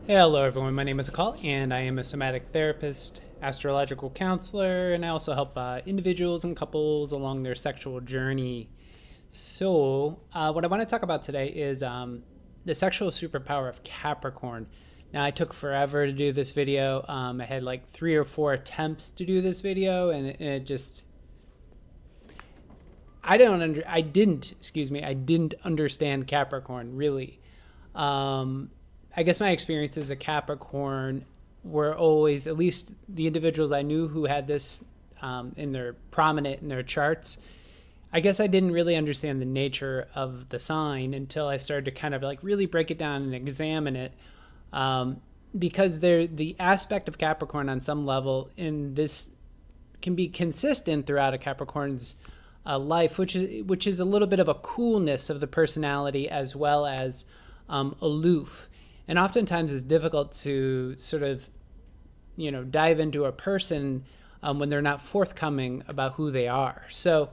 Hello everyone, my name is Akal and I am a somatic therapist, astrological counselor, and I also help individuals and couples along their sexual journey. So what I want to talk about today is the sexual superpower of Capricorn. Now, I took forever to do this video. I had like 3 or 4 attempts to do this video, and it just I didn't understand Capricorn really. I guess my experience as a Capricorn were always, at least the individuals I knew who had this in their prominent in their charts. I guess I didn't really understand the nature of the sign until I started to kind of like really break it down and examine it. Because the aspect of Capricorn on some level in this can be consistent throughout a Capricorn's life, which is a little bit of a coolness of the personality as well as aloof, and oftentimes it's difficult to sort of dive into a person when they're not forthcoming about who they are. So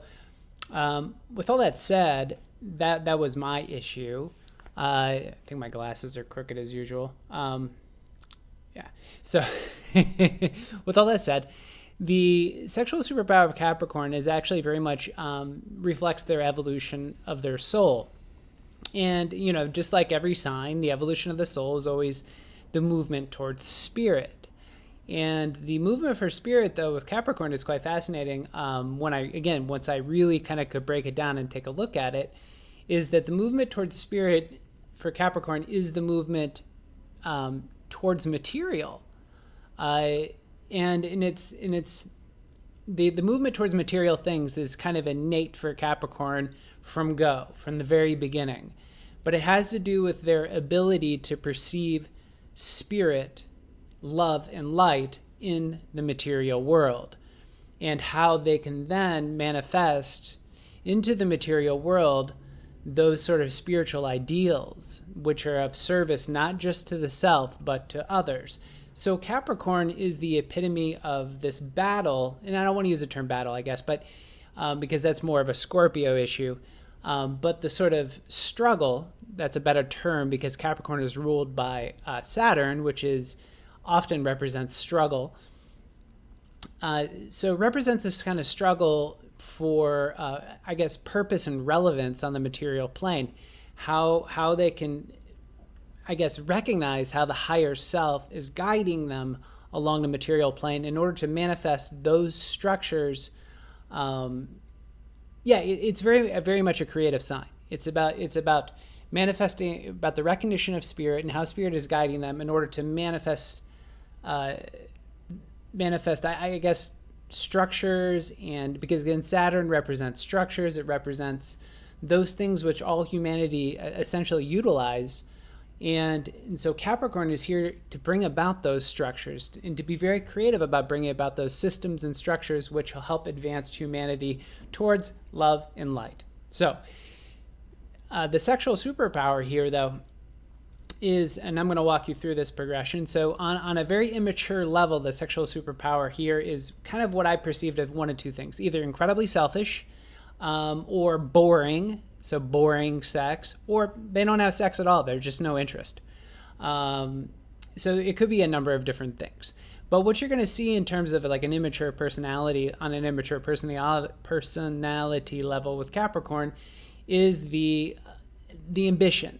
with all that said, that was my issue. I think my glasses are crooked as usual. Yeah. So with all that said, the sexual superpower of Capricorn is actually very much reflects their evolution of their soul. And, just like every sign, the evolution of the soul is always the movement towards spirit. And the movement for spirit, though, with Capricorn is quite fascinating. Once I really kind of could break it down and take a look at it, is that the movement towards spirit for Capricorn is the movement towards material. The movement towards material things is kind of innate for Capricorn from the very beginning. But it has to do with their ability to perceive spirit, love, and light in the material world, and how they can then manifest into the material world those sort of spiritual ideals, which are of service not just to the self, but to others. So Capricorn is the epitome of this battle, and I don't want to use the term battle, I guess, but because that's more of a Scorpio issue. But the sort of struggle, that's a better term because Capricorn is ruled by Saturn, which is often represents struggle. So it represents this kind of struggle for, purpose and relevance on the material plane. How they can, recognize how the higher self is guiding them along the material plane in order to manifest those structures. It's very much a creative sign. It's about manifesting, about the recognition of spirit and how spirit is guiding them in order to manifest structures. And because again, Saturn represents structures, it represents those things which all humanity essentially utilize. And so Capricorn is here to bring about those structures and to be very creative about bringing about those systems and structures which will help advance humanity towards love and light. So the sexual superpower here, though, is, and I'm going to walk you through this progression. So on a very immature level, the sexual superpower here is kind of what I perceived as one of two things: either incredibly selfish or boring. So boring sex, or they don't have sex at all. There's just no interest. So it could be a number of different things. But what you're going to see in terms of like an immature personality on an immature personality level with Capricorn is the ambition,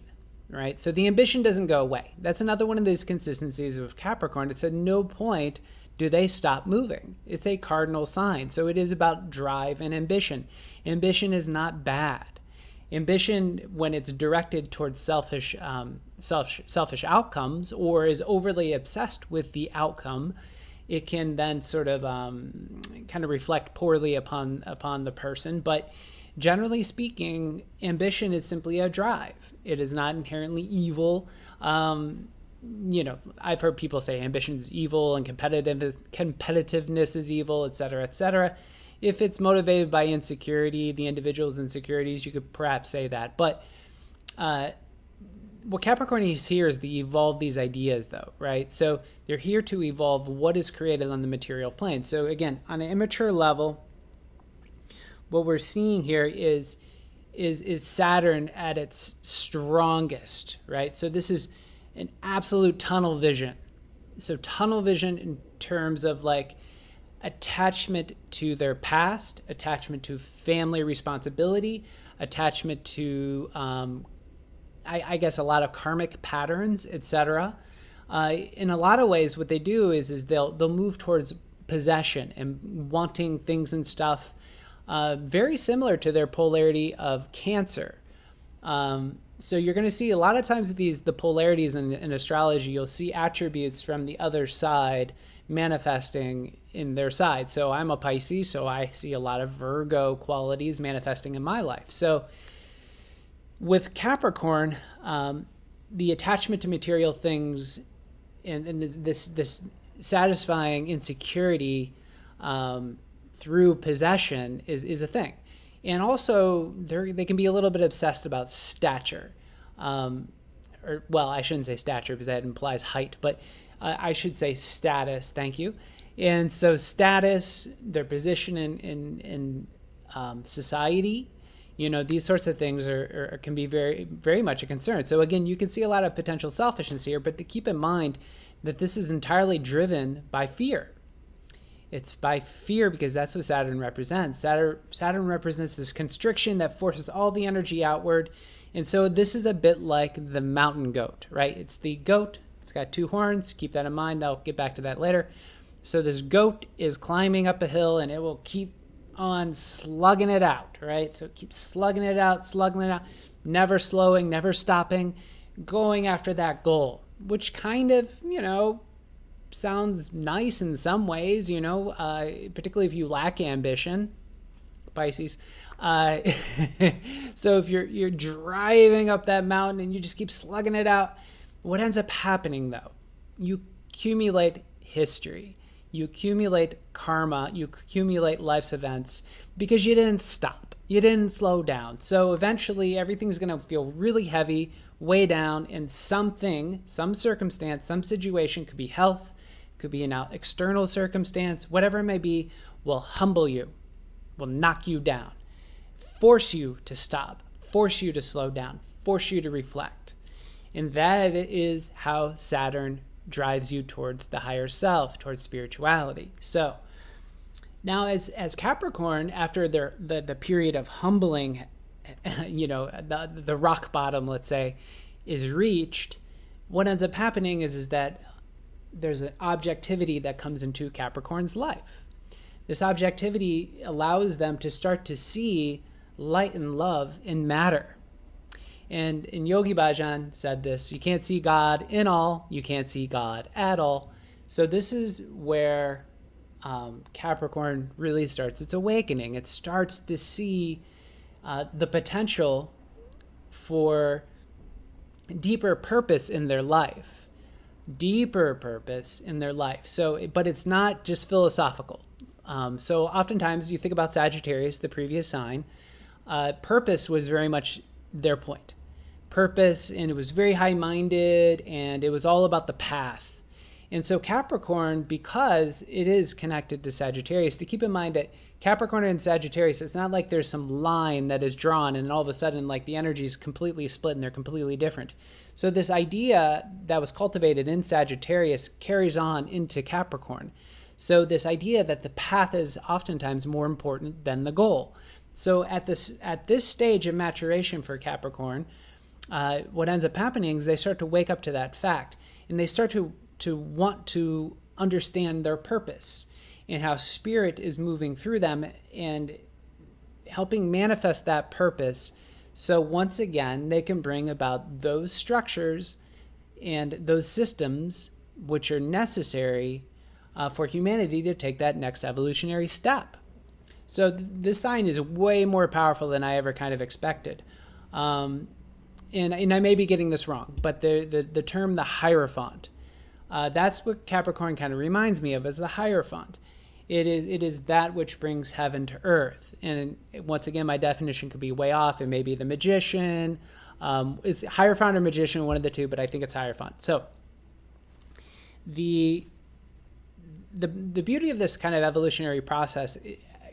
right? So the ambition doesn't go away. That's another one of these consistencies of Capricorn. It's at no point do they stop moving. It's a cardinal sign. So it is about drive and ambition. Ambition is not bad. Ambition, when it's directed towards selfish outcomes or is overly obsessed with the outcome, it can then sort of kind of reflect poorly upon the person. But generally speaking, ambition is simply a drive. It is not inherently evil. I've heard people say ambition is evil and competitiveness is evil, et cetera, et cetera. If it's motivated by insecurity, the individual's insecurities, you could perhaps say that. But what Capricorn is here is to evolve these ideas, though, right? So they're here to evolve what is created on the material plane. So again, on an immature level, what we're seeing here is Saturn at its strongest, right? So this is an absolute tunnel vision. So tunnel vision in terms of like attachment to their past, attachment to family responsibility, attachment to, I guess, a lot of karmic patterns, etc. In a lot of ways, what they do is they'll move towards possession and wanting things and stuff, very similar to their polarity of Cancer. So you're going to see a lot of times the polarities in astrology, you'll see attributes from the other side manifesting in their side. So I'm a Pisces, so I see a lot of Virgo qualities manifesting in my life. So with Capricorn, the attachment to material things and this satisfying insecurity through possession is a thing. And also, they can be a little bit obsessed about stature. Well, I shouldn't say stature because that implies height, but I should say status. Thank you. And so status, their position in society, these sorts of things can be very, very much a concern. So again, you can see a lot of potential selfishness here, but to keep in mind that this is entirely driven by fear. It's by fear because that's what Saturn represents. Saturn represents this constriction that forces all the energy outward. And so this is a bit like the mountain goat, right? It's the goat. It's got 2 horns. Keep that in mind. I'll get back to that later. So this goat is climbing up a hill and it will keep on slugging it out, right? So keep slugging it out, never slowing, never stopping, going after that goal, which kind of, sounds nice in some ways, particularly if you lack ambition, Pisces. So if you're driving up that mountain and you just keep slugging it out, what ends up happening though? You accumulate history, you accumulate karma, you accumulate life's events because you didn't stop, you didn't slow down. So eventually everything's going to feel really heavy, way down, and some circumstance, some situation, could be health, could be an external circumstance, whatever it may be, will humble you, will knock you down, force you to stop, force you to slow down, force you to reflect. And that is how Saturn drives you towards the higher self, towards spirituality. So now as Capricorn, after the period of humbling, the rock bottom, let's say, is reached, what ends up happening is that there's an objectivity that comes into Capricorn's life. This objectivity allows them to start to see light and love in matter. And Yogi Bhajan said this: you can't see God in all, you can't see God at all. So this is where Capricorn really starts its awakening. It starts to see the potential for deeper purpose in their life. So, but it's not just philosophical. So oftentimes you think about Sagittarius, the previous sign, purpose was very much their point. Purpose, and it was very high-minded, and it was all about the path. And so Capricorn, because it is connected to Sagittarius, to keep in mind that Capricorn and Sagittarius, it's not like there's some line that is drawn and all of a sudden like the energy is completely split and they're completely different. So this idea that was cultivated in Sagittarius carries on into Capricorn. So this idea that the path is oftentimes more important than the goal. So at this stage of maturation for Capricorn, what ends up happening is they start to wake up to that fact, and they start to want to understand their purpose and how spirit is moving through them and helping manifest that purpose. So once again, they can bring about those structures and those systems which are necessary for humanity to take that next evolutionary step. So this sign is way more powerful than I ever kind of expected. And I may be getting this wrong, but the term the Hierophant, that's what Capricorn kind of reminds me of as the Hierophant. It is that which brings heaven to earth. And once again, my definition could be way off. It may be the magician. It's Hierophant or magician, one of the two, but I think it's Hierophant. So the beauty of this kind of evolutionary process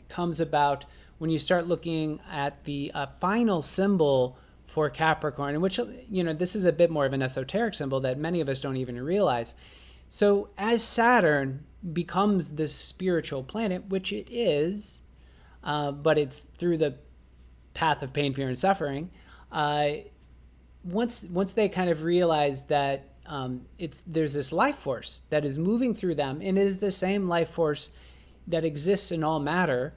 comes about when you start looking at the final symbol for Capricorn, which, this is a bit more of an esoteric symbol that many of us don't even realize. So as Saturn becomes this spiritual planet, which it is, but it's through the path of pain, fear, and suffering, once they kind of realize that there's this life force that is moving through them, and it is the same life force that exists in all matter,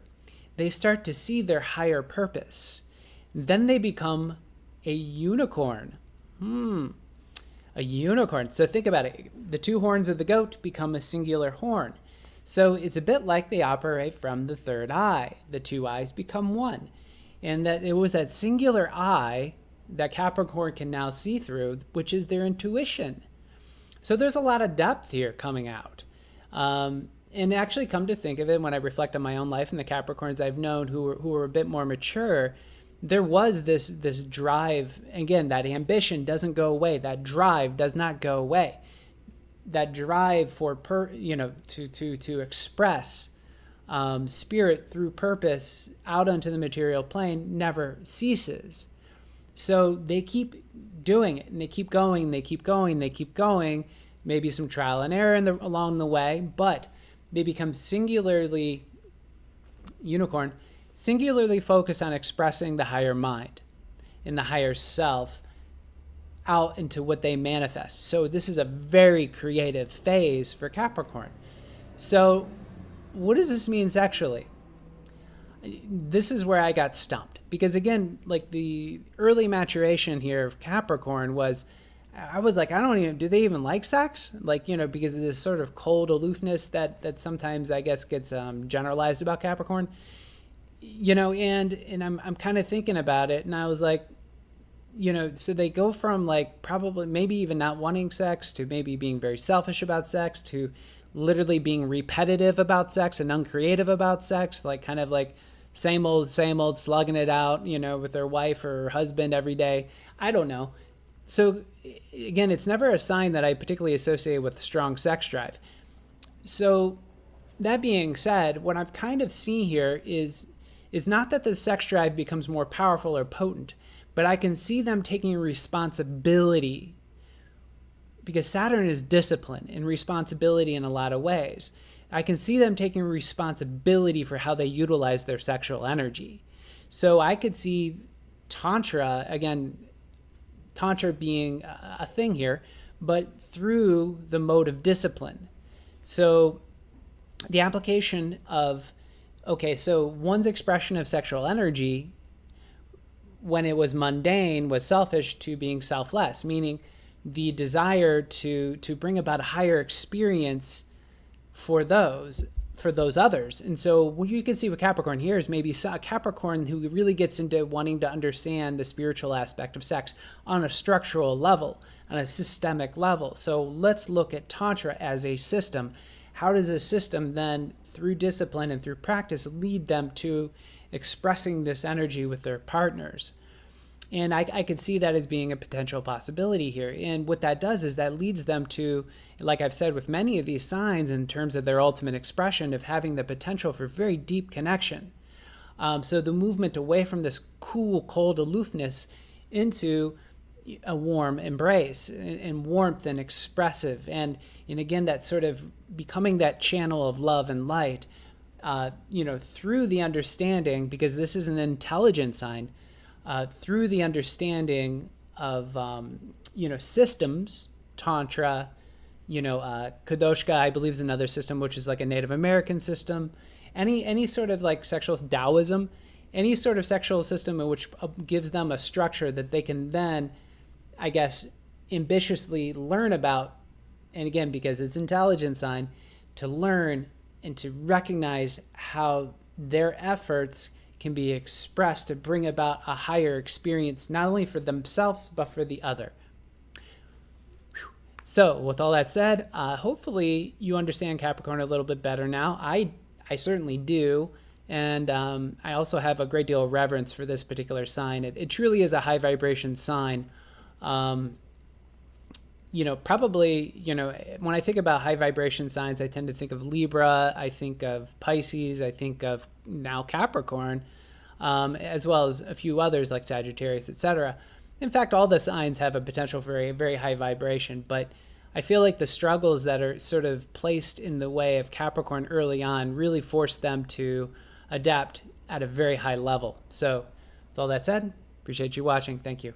they start to see their higher purpose. Then they become a unicorn. A unicorn. So think about it. The two horns of the goat become a singular horn. So it's a bit like they operate from the third eye. The two eyes become one. And that it was that singular eye that Capricorn can now see through, which is their intuition. So there's a lot of depth here coming out. And actually, come to think of it, when I reflect on my own life and the Capricorns I've known who were a bit more mature, there was this drive. Again, that ambition doesn't go away. That drive does not go away. That drive for to express spirit through purpose out onto the material plane never ceases. So they keep doing it, and they keep going, they keep going, they keep going. Maybe some trial and error along the way, but they become singularly focused on expressing the higher mind and the higher self out into what they manifest. So this is a very creative phase for Capricorn. So what does this mean sexually? This is where I got stumped, because again, like the early maturation here of Capricorn I was like, do they even like sex? Because of this sort of cold aloofness that sometimes I guess gets generalized about Capricorn, and I'm kind of thinking about it, and I was like, so they go from like probably maybe even not wanting sex to maybe being very selfish about sex to literally being repetitive about sex and uncreative about sex, like kind of like same old, slugging it out, with their wife or husband every day. I don't know. So again, it's never a sign that I particularly associate with a strong sex drive. So that being said, what I've kind of seen here is not that the sex drive becomes more powerful or potent, but I can see them taking responsibility, because Saturn is discipline and responsibility in a lot of ways. I can see them taking responsibility for how they utilize their sexual energy. So I could see Tantra being a thing here, but through the mode of discipline. So the application of, so one's expression of sexual energy when it was mundane was selfish to being selfless, meaning the desire to bring about a higher experience for those others. And so what you can see with Capricorn here is maybe a Capricorn who really gets into wanting to understand the spiritual aspect of sex on a structural level, on a systemic level. So let's look at Tantra as a system. How does a system then, through discipline and through practice, lead them to expressing this energy with their partners? And I could see that as being a potential possibility here. And what that does is that leads them to, like I've said with many of these signs in terms of their ultimate expression, of having the potential for very deep connection. So the movement away from this cool, cold aloofness into a warm embrace and warmth and expressive. And again, that sort of becoming that channel of love and light, through the understanding, because this is an intelligent sign, through the understanding of, systems, Tantra, Kadoshka, I believe, is another system, which is like a Native American system. Any sort of like sexual Taoism, any sort of sexual system which gives them a structure that they can then, I guess, ambitiously learn about. And again, because it's intelligent sign, to learn and to recognize how their efforts can be expressed to bring about a higher experience, not only for themselves, but for the other. So with all that said, hopefully you understand Capricorn a little bit better now. I certainly do. And I also have a great deal of reverence for this particular sign. It truly is a high vibration sign. Probably, when I think about high vibration signs, I tend to think of Libra, I think of Pisces, I think of now Capricorn, as well as a few others like Sagittarius, etc. In fact, all the signs have a potential for a very high vibration, but I feel like the struggles that are sort of placed in the way of Capricorn early on really force them to adapt at a very high level. So, with all that said, appreciate you watching. Thank you.